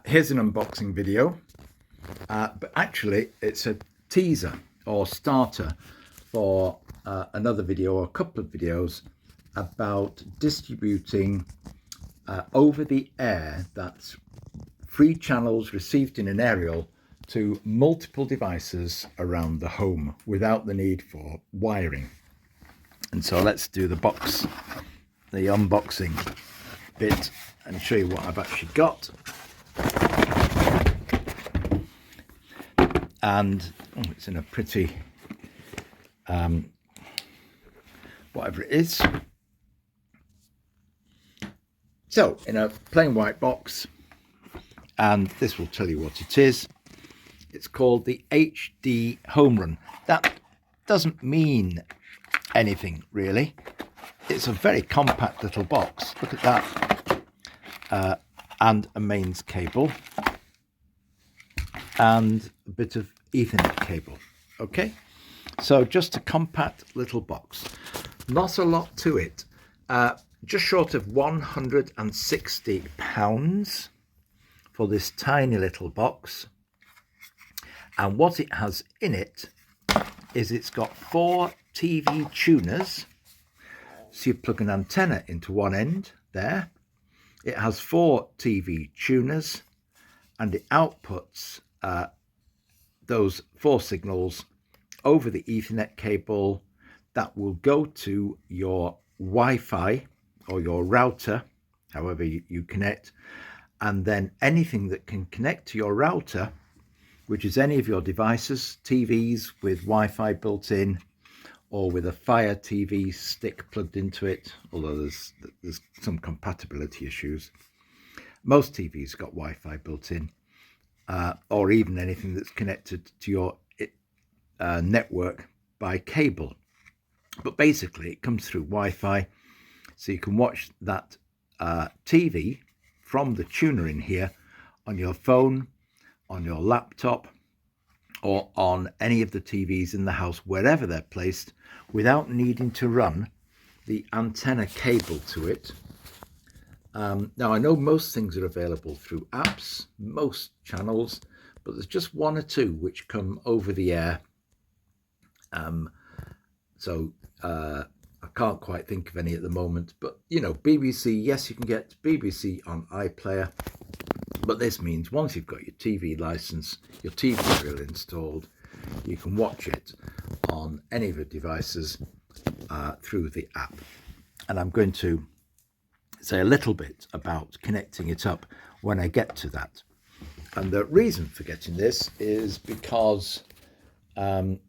Here's an unboxing video, but actually it's a teaser or starter for another video or a couple of videos about distributing over the air, that's free channels received in an aerial, to multiple devices around the home without the need for wiring. And so let's do the unboxing bit and show you what I've actually got. And it's in a pretty whatever it is. So in a plain white box, and this will tell you what it is. It's called the HD Home Run. That doesn't mean anything really. It's a very compact little box. Look at that. And a mains cable and a bit of Ethernet cable. Okay, so just a compact little box, not a lot to it. Just short of £160 for this tiny little box. And what it has in it is it's got 4 TV tuners. So you plug an antenna into one end there. It has 4 TV tuners, and it outputs those 4 signals over the Ethernet cable that will go to your Wi-Fi or your router, however you connect. And then anything that can connect to your router, which is any of your devices, TVs with Wi-Fi built in, or with a Fire TV stick plugged into it, although there's some compatibility issues. Most TVs got Wi-Fi built in, or even anything that's connected to your network by cable. But basically it comes through Wi-Fi, so you can watch that TV from the tuner in here on your phone, on your laptop, or on any of the TVs in the house, wherever they're placed, without needing to run the antenna cable to it. Now I know most things are available through apps, most channels, but there's just 1 or 2 which come over the air. I can't quite think of any at the moment, but you know, BBC, yes, you can get BBC on iPlayer, but this means once you've got your TV license, your TV serial installed, you can watch it on any of your devices through the app. And I'm going to say a little bit about connecting it up when I get to that. And the reason for getting this is because I'm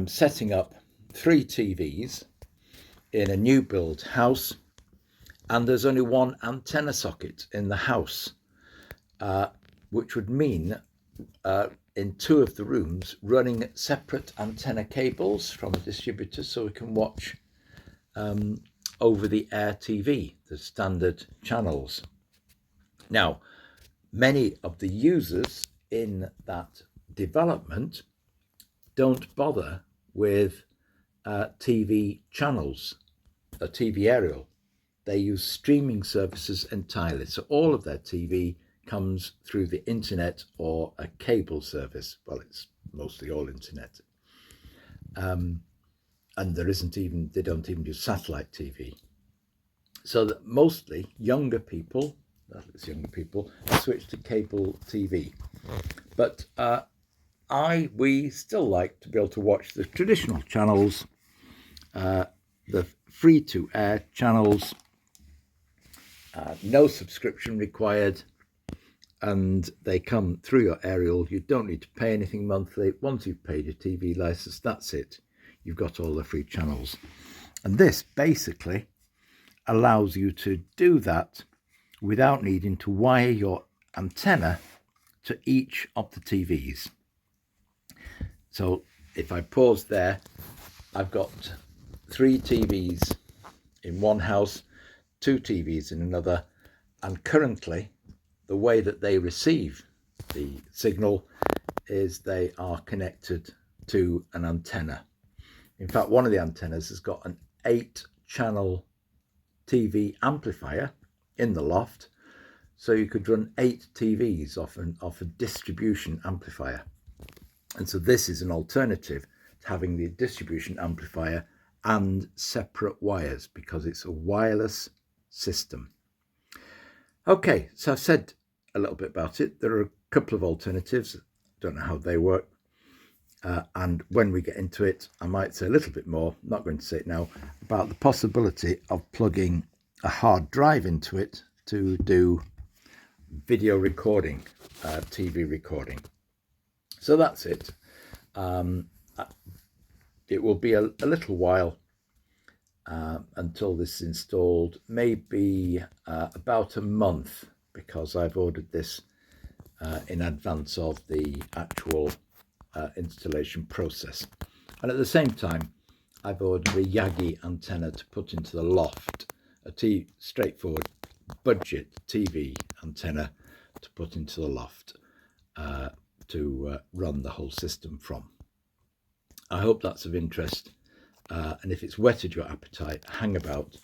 setting up 3 TVs in a new build house, and there's only 1 antenna socket in the house, which would mean in 2 of the rooms running separate antenna cables from a distributor, so we can watch over the air TV, the standard channels. Now, many of the users in that development don't bother with TV channels, a TV aerial. They use streaming services entirely. So all of their TV comes through the internet or a cable service. Well, it's mostly all internet. And they don't even do satellite TV. So that mostly younger people switch to cable TV. But we still like to be able to watch the traditional channels, the free to air channels, no subscription required, and they come through your aerial. You don't need to pay anything monthly. Once you've paid your TV license, that's it. You've got all the free channels. And this basically allows you to do that without needing to wire your antenna to each of the TVs. So if I pause there, I've got 3 TVs in one house, 2 TVs in another, and currently the way that they receive the signal is they are connected to an antenna. In fact, one of the antennas has got an 8-channel TV amplifier in the loft, So you could run 8 TVs off a distribution amplifier. And so this is an alternative to having the distribution amplifier and separate wires, because it's a wireless system. Okay, so I've said a little bit about it. There are a couple of alternatives. Don't know how they work. And when we get into it, I might say a little bit more, not going to say it now, about the possibility of plugging a hard drive into it to do video recording, TV recording. So that's it. It will be a little while until this is installed, maybe about a month, because I've ordered this in advance of the actual installation process. And at the same time, I've ordered a Yagi antenna to put into the loft, a straightforward budget TV antenna to put into the loft to run the whole system from. I hope that's of interest, and if it's whetted your appetite, hang about.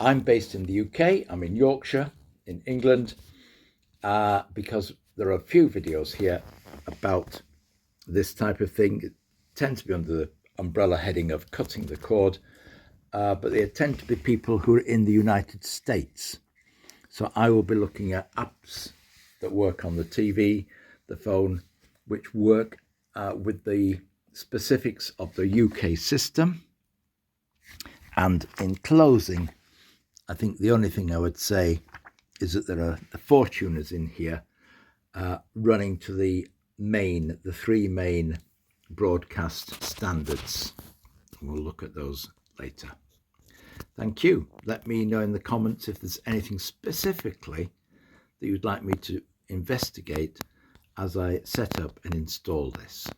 I'm based in the UK. I'm in Yorkshire, in England, because there are a few videos here about this type of thing. It tends to be under the umbrella heading of cutting the cord, but they tend to be people who are in the United States. So I will be looking at apps that work on the TV, the phone, which work with the specifics of the UK system. And in closing, I think the only thing I would say is that there are the 4 tuners in here running to the 3 main broadcast standards. We'll look at those later. Thank you. Let me know in the comments if there's anything specifically that you'd like me to investigate as I set up and install this.